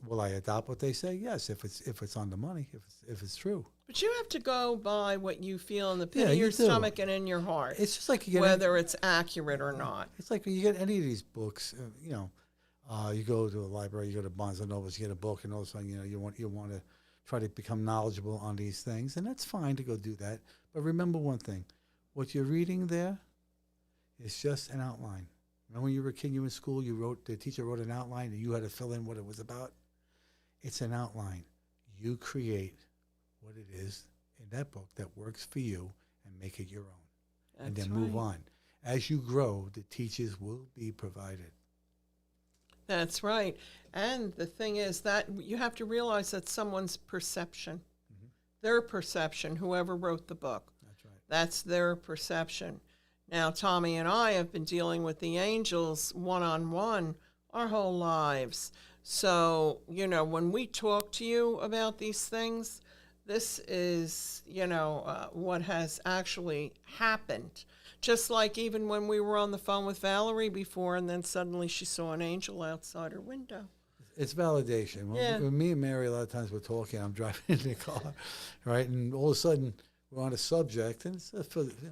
Will I adopt what they say? Yes, if it's on the money, if it's true. But you have to go by what you feel in the pit of you your do. stomach and in your heart. It's just like you get whether it's accurate or not. It's like when you get any of these books. You go to a library, you go to Barnes and Noble, you get a book, and all of a sudden, you want to try to become knowledgeable on these things, and that's fine to go do that. But remember one thing: what you're reading there is just an outline. Remember when you were a kid, you were in school, the teacher wrote an outline, and you had to fill in what it was about? It's an outline. You create what it is in that book that works for you and make it your own. And then move on. As you grow, the teachers will be provided. That's right. And the thing is that you have to realize that someone's perception, their perception, whoever wrote the book, That's right. That's their perception. Now, Tommy and I have been dealing with the angels one-on-one our whole lives. So, when we talk to you about these things, this is, what has actually happened. Just like even when we were on the phone with Valerie before, and then suddenly she saw an angel outside her window. It's validation. Yeah. When me and Mary, a lot of times we're talking, I'm driving in the car, right? And all of a sudden, we're on a subject, and it's a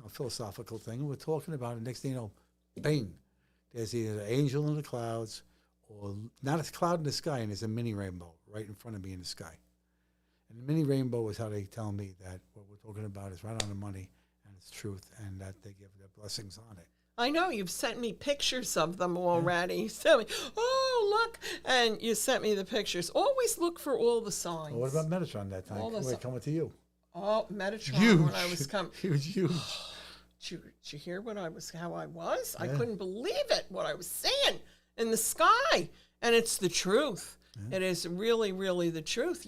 philosophical thing, and we're talking about it. Next thing you know, bang, there's either an angel in the clouds or not a cloud in the sky, and there's a mini rainbow right in front of me in the sky. And the mini rainbow is how they tell me that what we're talking about is right on the money, and it's truth, and that they give their blessings on it. I know you've sent me pictures of them already. You sent me, oh, look. And you sent me the pictures. Always look for all the signs. Well, what about Metatron that time? We're coming to you. Oh, Metatron, Huge. when I was coming. Huge. Did you hear how I was? Yeah. I couldn't believe it, what I was seeing in the sky. And it's the truth. Yeah. It is really, really the truth,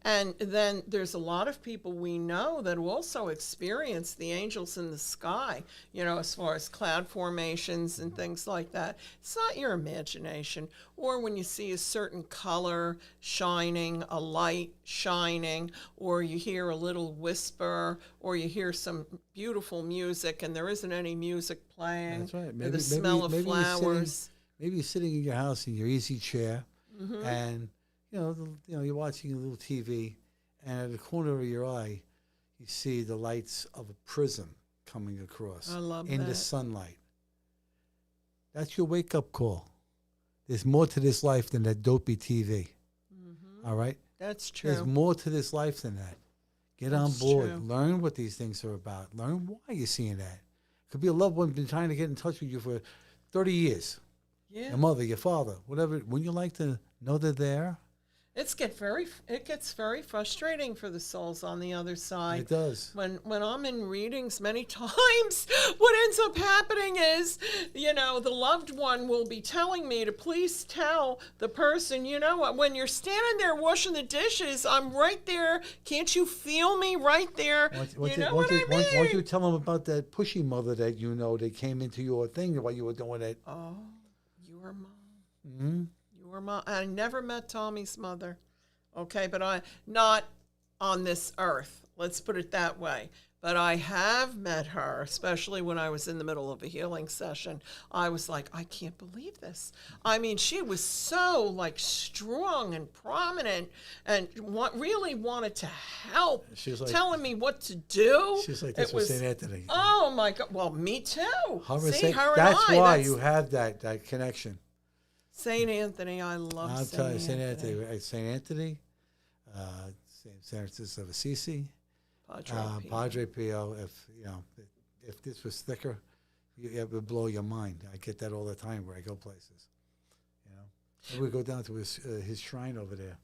And then there's a lot of people we know that also experience the angels in the sky, as far as cloud formations and things like that. It's not your imagination. Or when you see a certain color shining, a light shining, or you hear a little whisper, or you hear some beautiful music and there isn't any music playing. That's right. Maybe, the smell of flowers. Maybe you're sitting in your house in your easy chair. Mm-hmm. And you're watching a little TV, and at the corner of your eye, you see the lights of a prism coming across in the sunlight. That's your wake-up call. There's more to this life than that dopey TV. Mm-hmm. All right? That's true. There's more to this life than that. Get on board. True. Learn what these things are about. Learn why you're seeing that. It could be a loved one been trying to get in touch with you for 30 years. Yeah. Your mother, your father, whatever. Wouldn't you like to know they're there? It gets very frustrating for the souls on the other side. It does. When I'm in readings many times, what ends up happening is, the loved one will be telling me to please tell the person, when you're standing there washing the dishes, I'm right there. Can't you feel me right there? Why don't you tell them about that pushy mother that they came into your thing while you were doing it? Oh, your mom. Mm-hmm. I never met Tommy's mother, okay, but not on this earth. Let's put it that way. But I have met her, especially when I was in the middle of a healing session. I was like, I can't believe this. I mean, she was so strong and prominent and really wanted to help, telling me what to do. She's like this with St. Anthony. Oh my God! Well, me too. That's why you have that connection. St. Anthony, I love I'll tell you, St. Anthony. St. Anthony, St. Francis of Assisi, Padre Pio. If this was thicker, it would blow your mind. I get that all the time where I go places. And we go down to his shrine over there.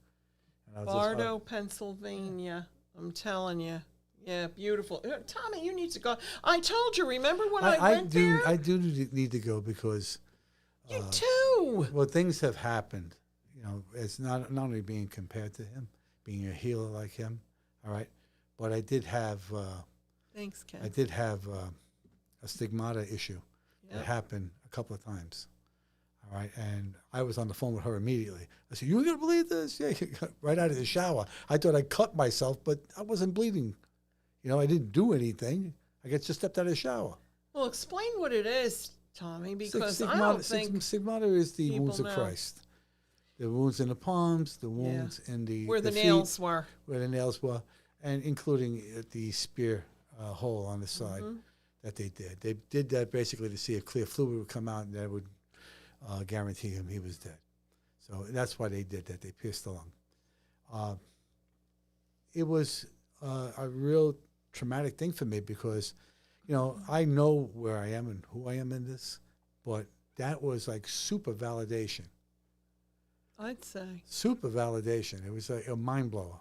Bardo, Pennsylvania. I'm telling you. Yeah, beautiful. Tommy, you need to go. I told you, remember when I went there? I do need to go because... You too. Well, things have happened. It's not only being compared to him, being a healer like him, all right, but I did have... Thanks, Ken. I did have a stigmata issue that happened a couple of times, all right, and I was on the phone with her immediately. I said, "You going to believe this?" Yeah, right out of the shower. I thought I cut myself, but I wasn't bleeding. I didn't do anything. I just stepped out of the shower. Well, explain what it is, Tommy, because I don't think stigmata is the wounds of Christ. The wounds in the palms, the wounds in the where the feet, nails were. Where the nails were, and including the spear hole on the side that they did. They did that basically to see if clear fluid would come out, and that would guarantee him he was dead. So that's why they did that. They pierced the lung. It was a real traumatic thing for me because I know where I am and who I am in this, but that was like super validation. I'd say. Super validation. It was a mind blower.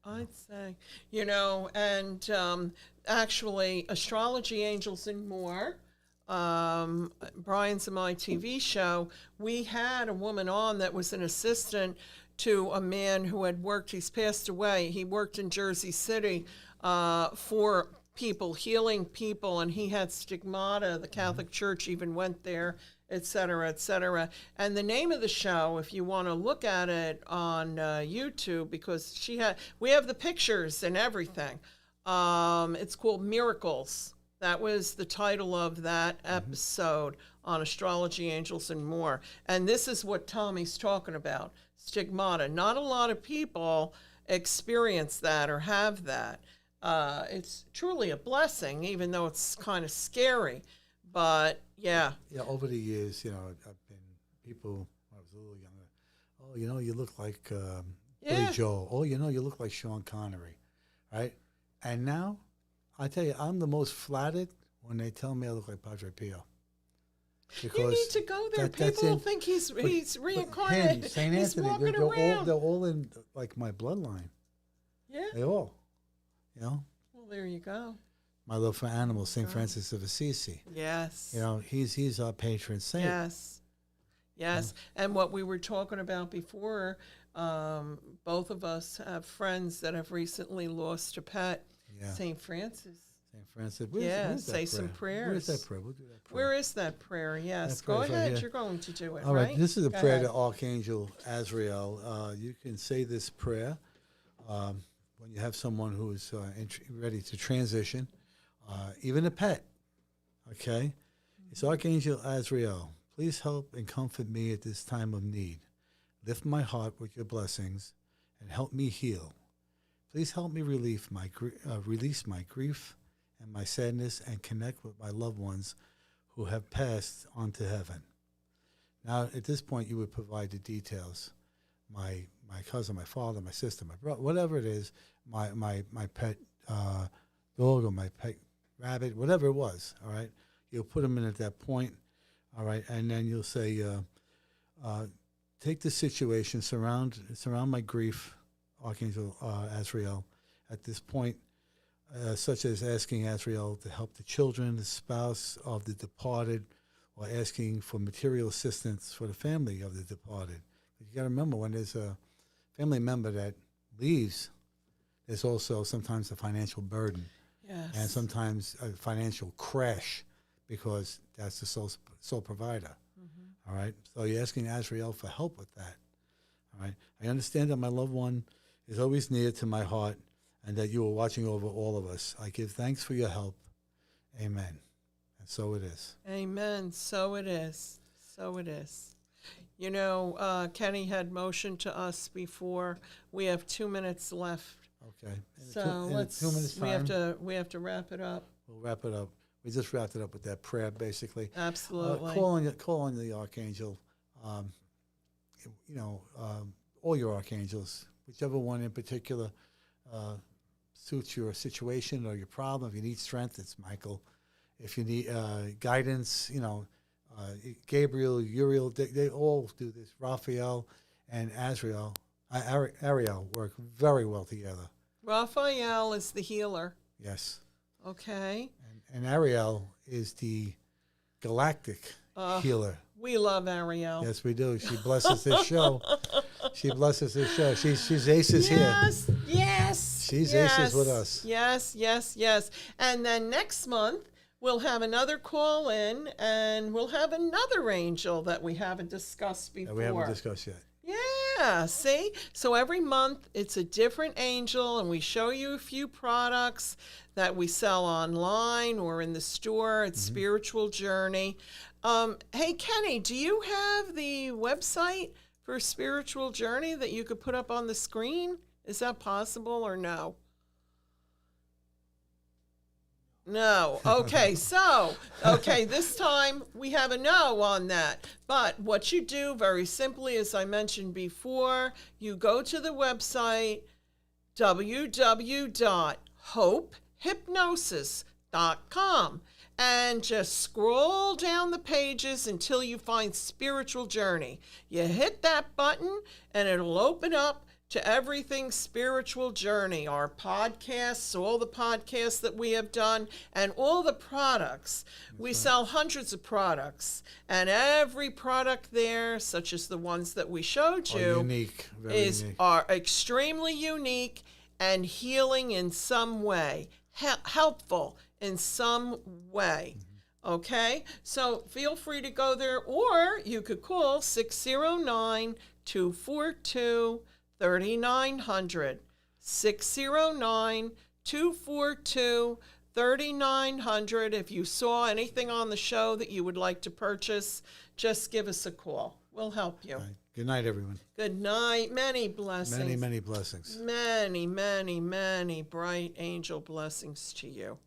I'd say. And actually, Astrology, Angels, and More, Brian's and my TV show, we had a woman on that was an assistant to a man who had worked, he's passed away. He worked in Jersey City for people, healing people, and he had stigmata. The Catholic Church even went there et cetera, et cetera. And the name of the show, if you want to look at it on YouTube, because we have the pictures and everything. It's called Miracles. That was the title of that episode on astrology, angels, and more. And this is what Tommy's talking about, stigmata. Not a lot of people experience that or have that. It's truly a blessing, even though it's kind of scary. But, yeah. Yeah, over the years, I've been people, when I was a little younger, oh, you look like Billy Joel. Oh, you look like Sean Connery, right? And now, I tell you, I'm the most flattered when they tell me I look like Padre Pio. Because you need to go there. People think he's reincarnated. St. He's Anthony, walking around. they're all in like my bloodline. Yeah. They all, Well, there you go. My love for animals, St. Francis of Assisi. Yes. He's our patron saint. Yes. And what we were talking about before, both of us have friends that have recently lost a pet. Yeah. St. Francis. St. Francis. Where's say that some prayer? prayers. Where's that prayer? We'll do that prayer. Where is that prayer? Yes. That Go prayer's right ahead. here. You're going to do it, All right. This is a Go prayer ahead. to Archangel Azrael. You can say this prayer when you have someone who is ready to transition, even a pet. Okay? It's Archangel Azrael. Please help and comfort me at this time of need. Lift my heart with your blessings and help me heal. Please help me release my grief and my sadness and connect with my loved ones who have passed on to heaven. Now, at this point, you would provide the details. My cousin, my father, my sister, my brother, whatever it is, my pet dog or my pet rabbit, whatever it was, all right? You'll put them in at that point, all right? And then you'll say, take the situation, surround my grief, Archangel Azrael, at this point, such as asking Azrael to help the children, the spouse of the departed, or asking for material assistance for the family of the departed. You got to remember, when there's a family member that leaves, there's also sometimes a financial burden. Yes. And sometimes a financial crash, because that's the sole provider. All right? So you're asking Azrael for help with that. All right? I understand that my loved one is always near to my heart and that you are watching over all of us. I give thanks for your help. Amen. And so it is. Amen. So it is. So it is. Kenny had motioned to us before. We have 2 minutes left. Okay. So let's. 2 minutes time. We have to wrap it up. We'll wrap it up. We just wrapped it up with that prayer, basically. Absolutely. Call on the Archangel. All your archangels, whichever one in particular suits your situation or your problem. If you need strength, it's Michael. If you need guidance, Gabriel, Uriel, they all do this. Raphael and Azrael, Ariel work very well together. Raphael is the healer. Yes. Okay. And Ariel is the galactic healer. We love Ariel. Yes, we do. She blesses this show. She's Aces here. Yes. She's Aces with us. Yes. And then next month, we'll have another call in, and we'll have another angel that we haven't discussed before. That we haven't discussed yet. Yeah, see? So every month it's a different angel, and we show you a few products that we sell online or in the store. It's Spiritual Journey. Hey, Kenny, do you have the website for Spiritual Journey that you could put up on the screen? Is that possible or no? No. Okay, this time we have a no on that. But what you do very simply, as I mentioned before, you go to the website www.hopehypnosis.com and just scroll down the pages until you find Spiritual Journey. You hit that button and it'll open up to everything Spiritual Journey, our podcasts, all the podcasts that we have done, and all the products. We sell hundreds of products, and every product there, such as the ones that we showed you, are extremely unique and healing in some way, helpful in some way. Okay, so feel free to go there, or you could call 609-242-3900. 609-242-3900. If you saw anything on the show that you would like to purchase, just give us a call. We'll help you. All right. Good night, everyone. Good night. Many blessings. Many, many blessings. Many, many, many bright angel blessings to you.